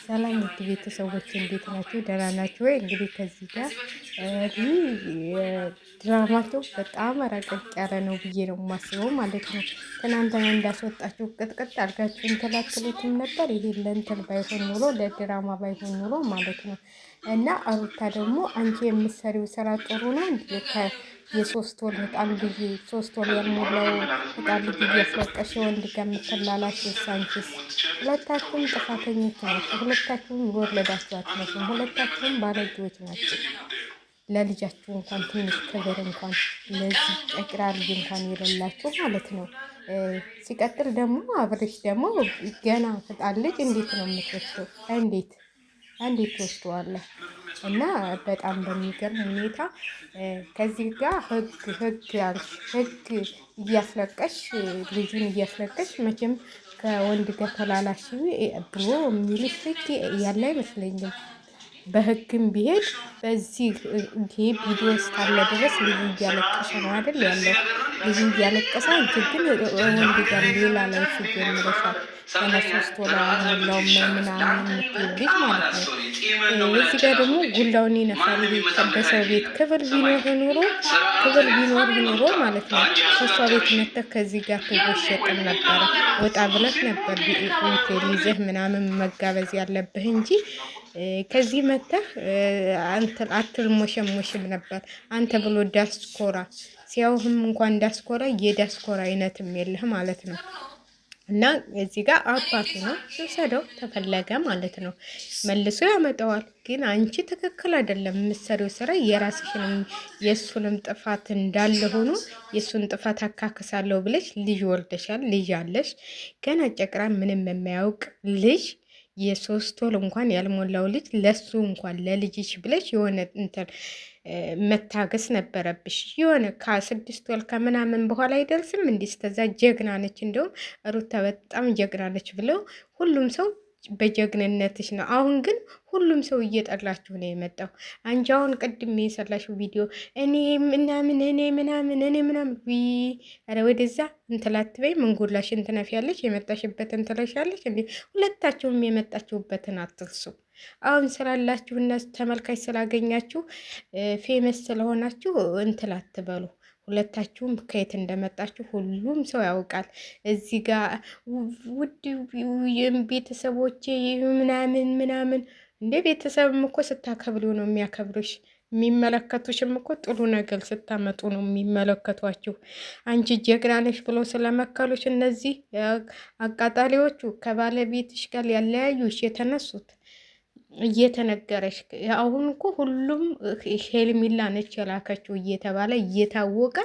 ሰላም ውድ ቤተሰቦች እንዴት ናችሁ? ደህና ናችሁ ወይ? እንግዲህ ከዚህ ጋር ድራማቸው በጣም ረቀቅ ያለ ነው ብዬ ነው የማስበው ማለት ነው። ትናንትና እንዳስወጣችሁ ቅጥቅጥ አድርጋችሁ እንትላትሉትም ነበር። ይሄ ለእንትን ባይሆን ኑሮ ለድራማ ባይሆን ኑሮ ማለት ነው። እና አሩታ ደግሞ አንቺ የምትሰሪው ስራ ጥሩ ነው። የሶስት ወር ህጣን ልጅ 3 ወር ያልሞላው ህጣን ልጅ እያስለቀሽ ወንድ ጋር የምትላላሽ ሳንቺስ፣ ሁለታችሁም ጥፋተኞች ናቸው። ሁለታችሁም የወለዳችሁ አትመስሉም። ሁለታችሁም ባለጌዎች ናቸው። ለልጃችሁ እንኳን ትንሽ ክብር እንኳን ለዚህ ጨቅራ ልጅ እንኳን የሌላችሁ ማለት ነው። ሲቀጥል ደግሞ አብርሽ ደግሞ ገና ህጣን ልጅ እንዴት ነው የምትወስደው? እንዴት ትወስደዋለህ? እና በጣም በሚገርም ሁኔታ ከዚህ ጋር ህግ እያስለቀሽ ልጁን እያስለቀሽ መቼም ከወንድ ጋር ተላላሽ ብሎ የሚልሽ ህግ ያለ አይመስለኝም። በህግም ቢሄድ በዚህ ይሄ ቪዲዮ እስካለ ድረስ ልጁ እያለቀሰ ነው አይደል ያለው። ልጁ እያለቀሰ አንቺ ግን ወንድ ጋር ሌላ ላይ ጀምረሻል። ገና 3 ወር አልሞላውም ምናምን የምትይው ልጅ ማለት ነው። እዚህ ጋር ደግሞ ጉላውን ይነፋል። በሰው ቤት ክብር ቢኖር ኑሮ ማለት ነው ከእሷ ቤት መጥተህ ከዚህ ጋር ትወሸጥም ነበረ። ወጣ ብለህ ነበር ሆቴል ይዘህ ምናምን መጋበዝ ያለብህ እንጂ ከዚህ መጥተህ አትልሞሸሞሽም ነበር። አንተ ብሎ ዳስኮራ ሲያውህም እንኳን ዳስኮራ የዳስኮራ አይነትም የለህ ማለት ነው። እና እዚህ ጋር አባቱ ነው ይውሰደው ተፈለገ ማለት ነው። መልሶ ያመጣዋል። ግን አንቺ ትክክል አይደለም የምትሰሪው ስራ። የራስሽንም የእሱንም ጥፋት እንዳለ ሆኖ የእሱን ጥፋት አካክሳለሁ ብለሽ ልጅ ወልደሻል። ልጅ አለሽ ገና ጨቅራ ምንም የማያውቅ ልጅ የ3 ወር እንኳን ያልሞላው ልጅ ለሱ እንኳን ለልጅሽ ብለሽ የሆነ እንትን መታገስ ነበረብሽ። የሆነ ከ6 ወር ከምናምን በኋላ አይደርስም እንዲህ ስተዛ ጀግና ነች። እንደውም ሩታ በጣም ጀግና ነች ብለው ሁሉም ሰው በጀግንነትሽ ነው። አሁን ግን ሁሉም ሰው እየጠላችሁ ነው የመጣው። አንቺ አሁን ቅድም የሰራሽው ቪዲዮ እኔ ምናምን ኧረ ወደዛ እንትላት በይ ምንጎላሽ እንትነፊያለሽ የመጣሽበትን ትለሻለሽ። እንዲ ሁለታችሁም የመጣችሁበትን አትርሱ። አሁን ስላላችሁና ተመልካች ስላገኛችሁ ፌመስ ስለሆናችሁ እንትል አትበሉ። ሁለታችሁም ከየት እንደመጣችሁ ሁሉም ሰው ያውቃል። እዚህ ጋር ውድ ቤተሰቦቼ ምናምን እንደ ቤተሰብም እኮ ስታከብሪው ነው የሚያከብሩሽ። የሚመለከቱሽም እኮ ጥሩ ነገር ስታመጡ ነው የሚመለከቷችሁ። አንቺ ጀግና ነሽ ብለው ስለመከሉሽ እነዚህ አቃጣሪዎቹ ከባለቤትሽ ጋር ያለያዩሽ የተነሱት እየተነገረሽ አሁን እኮ ሁሉም ሄልሚላ ነች የላከችው እየተባለ እየታወቀ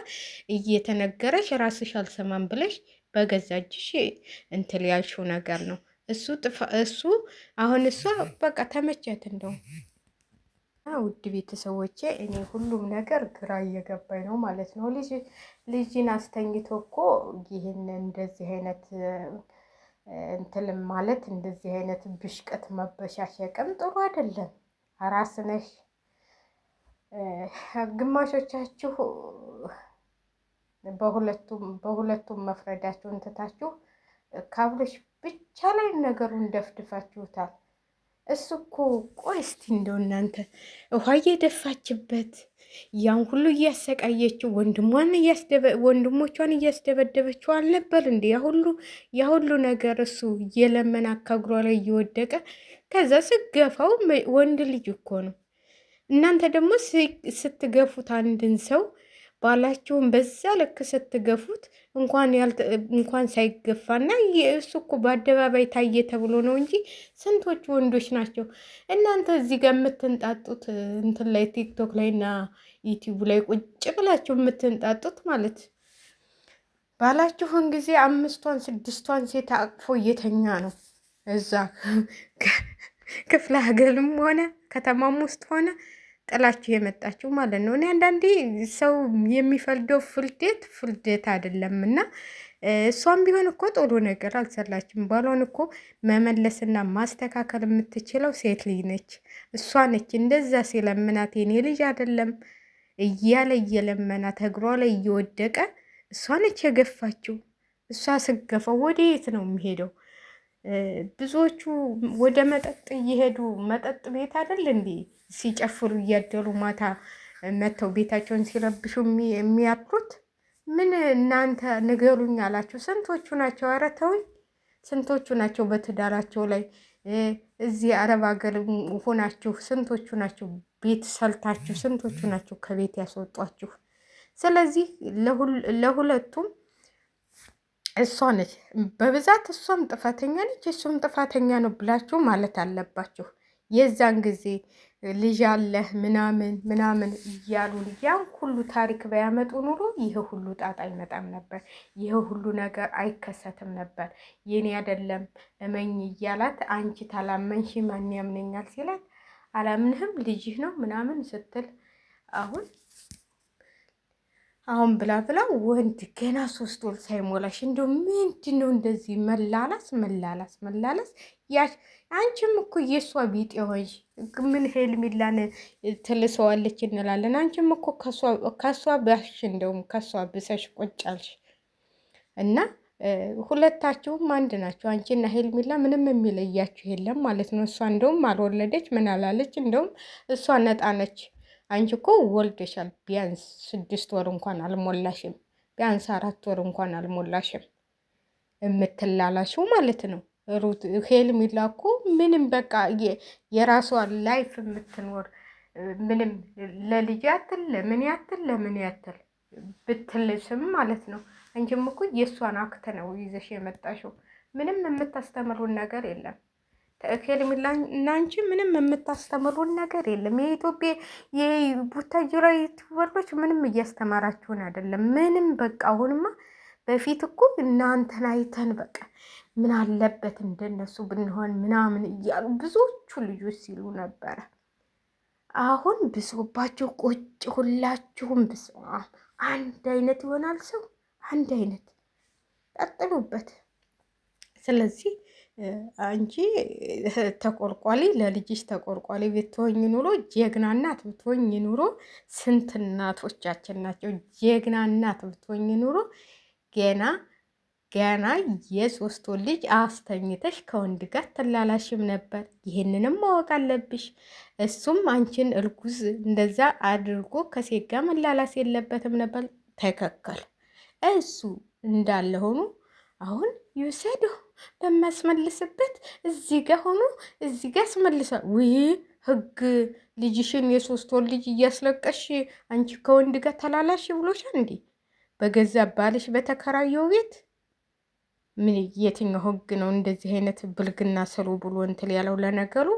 እየተነገረሽ ራስሽ አልሰማም ብለሽ በገዛ እጅሽ እንትል ያልሽው ነገር ነው። እሱ አሁን እሷ በቃ ተመቸት እንደው ውድ ቤተሰቦቼ እኔ ሁሉም ነገር ግራ እየገባኝ ነው ማለት ነው። ልጅን አስተኝቶ እኮ ይህን እንደዚህ አይነት እንትልም ማለት እንደዚህ አይነት ብሽቀት መበሻሸቅም ጥሩ አይደለም። አራስ ነሽ። ግማሾቻችሁ በሁለቱም መፍረዳችሁን ትታችሁ ካብሎሽ ብቻ ላይ ነገሩን ደፍድፋችሁታል። እሱ እኮ ቆይ እስቲ እንደው እናንተ ውሃ እየደፋችበት ያን ሁሉ እያሰቃየችው ወንድሞቿን እያስደበደበችው አልነበር እንዴ? ያ ሁሉ ነገር እሱ እየለመን አካግሯ ላይ እየወደቀ ከዛ ስገፋው ወንድ ልጅ እኮ ነው። እናንተ ደግሞ ስትገፉት አንድን ሰው ባላችሁን በዛ ልክ ስትገፉት እንኳን ሳይገፋና እሱ እኮ በአደባባይ ታየ ተብሎ ነው እንጂ ስንቶቹ ወንዶች ናቸው እናንተ እዚህ ጋር የምትንጣጡት እንትን ላይ ቲክቶክ ላይ እና ዩቲዩብ ላይ ቁጭ ብላችሁ የምትንጣጡት ማለት ባላችሁን ጊዜ 5ቷን 6ቷን ሴት አቅፎ እየተኛ ነው። እዛ ክፍለ ሀገርም ሆነ ከተማም ውስጥ ሆነ ጥላችሁ የመጣችሁ ማለት ነው። እኔ አንዳንዴ ሰው የሚፈልደው ፍልደት አይደለም። እና እሷም ቢሆን እኮ ጥሩ ነገር አልሰራችም። ባሏን እኮ መመለስና ማስተካከል የምትችለው ሴት ልጅ ነች። እሷ ነች እንደዛ ሲለምናት የኔ ልጅ አይደለም እያለ እየለመናት እግሯ ላይ እየወደቀ እሷ ነች የገፋችው። እሷ ስገፋው ወደ የት ነው የሚሄደው? ብዙዎቹ ወደ መጠጥ እየሄዱ መጠጥ ቤት አይደል እንዴ ሲጨፍሩ እያደሩ ማታ መጥተው ቤታቸውን ሲረብሹ የሚያድሩት። ምን እናንተ ንገሩኝ አላችሁ። ስንቶቹ ናቸው? ኧረ ተውኝ። ስንቶቹ ናቸው በትዳራቸው ላይ እዚህ አረብ ሀገር ሆናችሁ ስንቶቹ ናቸው ቤት ሰልታችሁ? ስንቶቹ ናቸው ከቤት ያስወጧችሁ? ስለዚህ ለሁለቱም እሷ ነች በብዛት እሷም ጥፋተኛ ነች እሱም ጥፋተኛ ነው ብላችሁ ማለት አለባችሁ። የዛን ጊዜ ልጅ አለህ ምናምን ምናምን እያሉን ያን ሁሉ ታሪክ ባያመጡ ኑሮ ይህ ሁሉ ጣጣ አይመጣም ነበር። ይህ ሁሉ ነገር አይከሰትም ነበር። የኔ አይደለም እመኝ እያላት አንቺ ታላመንሽ ማን ያምነኛል ሲላት አላምንህም ልጅህ ነው ምናምን ስትል አሁን ብላ ወንድ ገና 3 ወር ሳይሞላሽ እንደው ምንድን ነው እንደዚህ መላላስ? አንቺም እኮ የእሷ ቢጤ ሆንሽ። ምን ሄርሜላን ትልሰዋለች እንላለን። አንቺም እኮ ከሷ ባሽ እንደውም ከሷ ብሰሽ ቆጫልሽ እና ሁለታችሁም አንድ ናቸው። አንቺና ሄርሜላ ምንም የሚለያችሁ የለም ማለት ነው። እሷ እንደውም አልወለደች ምን አላለች። እንደውም እሷ ነጣ ነች። አንቺ እኮ ወልደሻል። ቢያንስ 6 ወር እንኳን አልሞላሽም። ቢያንስ 4 ወር እንኳን አልሞላሽም የምትላላሽው ማለት ነው። ሄርሜላ እኮ ምንም በቃ የራሷ ላይፍ የምትኖር ምንም ለልጅ ያትል ለምን ያትል ብትልስም ማለት ነው። አንቺም እኮ የእሷን አክት ነው ይዘሽ የመጣሽው። ምንም የምታስተምሩን ነገር የለም። ሄርሜላ እና አንቺ ምንም የምታስተምሩን ነገር የለም። የኢትዮጵያ የቡታጅራ ዩቲዩበሮች ምንም እያስተማራችሁን አይደለም። ምንም በቃ አሁንማ በፊት እኮ እናንተን አይተን በቃ ምን አለበት እንደነሱ ብንሆን ምናምን እያሉ ብዙዎቹ ልጆች ሲሉ ነበረ። አሁን ብሶባቸው ቁጭ ሁላችሁም ብሶ አንድ አይነት ይሆናል ሰው አንድ አይነት ቀጥሉበት። ስለዚህ አንቺ ተቆርቋሊ ለልጅሽ ተቆርቋሊ ብትሆኝ ኑሮ ጀግና እናት ብትሆኝ ኑሮ ስንት እናቶቻችን ናቸው ጀግና እናት ብትሆኝ ኑሮ ገና የ3 ወር ልጅ አስተኝተሽ ከወንድ ጋር ትላላሽም ነበር። ይህንንም ማወቅ አለብሽ። እሱም አንቺን እርጉዝ እንደዛ አድርጎ ከሴት ጋር መላላስ የለበትም ነበር። ተከከል እሱ እንዳለ ሆኖ አሁን ይውሰዱ በማስመልስበት እዚህ ጋር ሆኖ እዚህ ጋር አስመልሳ ውይ ህግ ልጅሽን የ3 ወር ልጅ እያስለቀሽ አንቺ ከወንድ ጋር ተላላሽ ብሎሻል እንዴ? በገዛ ባልሽ በተከራየው ቤት ምን የትኛው ህግ ነው እንደዚህ አይነት ብልግና ስሩ ብሎ እንትን ያለው? ለነገሩ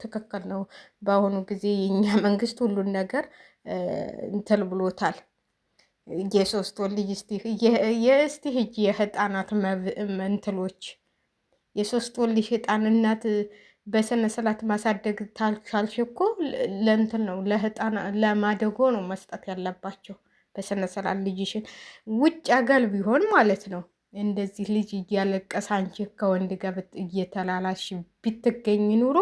ትክክል ነው። በአሁኑ ጊዜ የኛ መንግስት ሁሉን ነገር እንትን ብሎታል። የ3 ወር ልጅ እስቲ ህጅ የህጣናት እንትሎች የ3 ወር ልጅ ህጣን እናት በስነ ስርዓት ማሳደግ ታልቻልሽ እኮ ለእንትን ነው ለህጣና ለማደጎ ነው መስጠት ያለባቸው በስነ ስርዓት ልጅሽን። ውጭ አገር ቢሆን ማለት ነው እንደዚህ ልጅ እያለቀሰ አንቺ ከወንድ ጋር እየተላላሽ ብትገኝ ኑሮ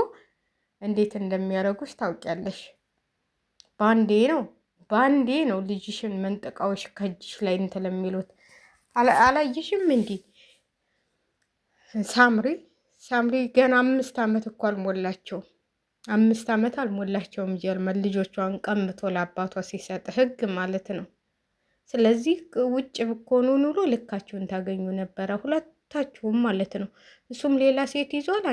እንዴት እንደሚያደርጉሽ ታውቂያለሽ። ባንዴ ነው ልጅሽን መንጠቃዎች ከእጅሽ ላይ እንትን የሚሉት። አላየሽም እንዲ ሳምሪ ገና 5 ዓመት እኮ አልሞላቸውም። 5 ዓመት አልሞላቸውም። ጀርመን ልጆቿን ቀምቶ ለአባቷ ሲሰጥ ህግ ማለት ነው። ስለዚህ ውጭ ብኮኑ ኑሮ ልካችሁን ታገኙ ነበረ ሁለታችሁም ማለት ነው። እሱም ሌላ ሴት ይዟል።